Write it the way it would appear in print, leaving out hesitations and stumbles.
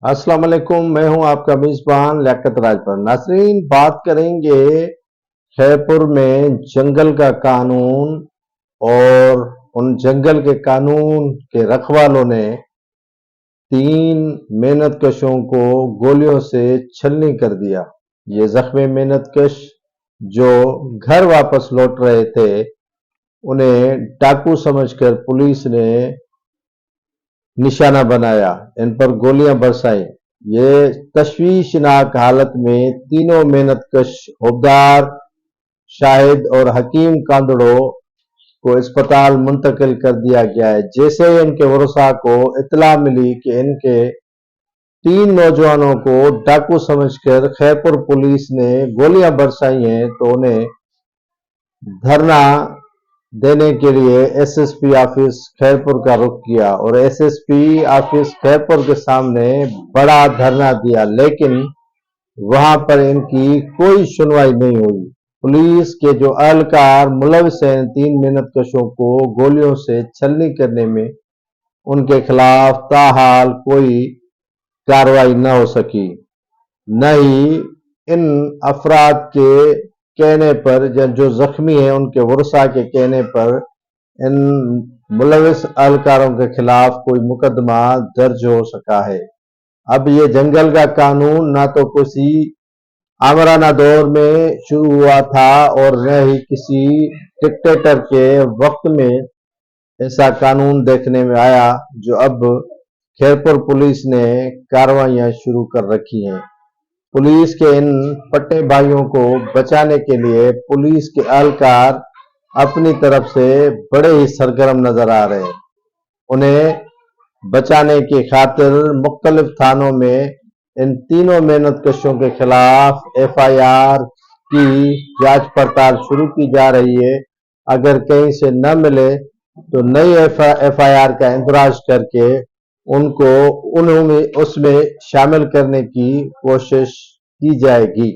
अस्सलाम वालेकुम। मैं हूं आपका मेजबान लियाकत राजभर। नाजरीन, बात करेंगे खैरपुर में जंगल का कानून और उन जंगल के कानून के रखवालों ने 3 मेहनतकशों को गोलियों से छलनी कर दिया। ये जख्मी मेहनतकश जो घर वापस लौट रहे थे, उन्हें डाकू समझकर पुलिस ने निशाना बनाया, इन पर गोलियां बरसाई। ये तशवीशनाक हालत में तीनों मेहनतकश हवलदार, शाहिद और हकीम कांदड़ो को अस्पताल मुंतकिल कर दिया गया है। जैसे ही इनके वरसा को इतला मिली कि इनके 3 नौजवानों को डाकू समझकर खैरपुर पुलिस ने गोलियां बरसाई हैं, तो उन्हें धरना देने के लिए एसएसपी ऑफिस खैरपुर का रुख किया और एसएसपी ऑफिस खैरपुर के सामने बड़ा धरना दिया, लेकिन वहां पर इनकी कोई सुनवाई नहीं हुई। पुलिस के जो एहलकार मुलविस हैं 3 मेहनतकशों को गोलियों से छलनी करने में, उनके खिलाफ ताहाल कोई कार्रवाई न हो सकी। न ही इन अफराद के कहने पर, या जो जख्मी हैं उनके वर्षा के कहने पर, इन मुलविस एहलकारों के खिलाफ कोई मुकदमा दर्ज हो सका है। अब ये जंगल का कानून ना तो किसी आमराना दौर में शुरू हुआ था और न ही किसी डिक्टेटर के वक्त में ऐसा कानून देखने में आया, जो अब खैरपुर पुलिस ने कार्रवाइयां शुरू कर रखी हैं। पुलिस के इन पट्टे भाइयों को बचाने के लिए पुलिस के एहलकार अपनी तरफ से बड़े ही सरगर्म नजर आ रहे हैं। उन्हें बचाने की खातिर मुख्तलिफ थानों में इन तीनों मेहनतकशों के खिलाफ एफआईआर की जांच पड़ताल शुरू की जा रही है। अगर कहीं से न मिले तो नई एफआईआर का इंदराज करके उनको उसमें शामिल करने की कोशिश की जाएगी।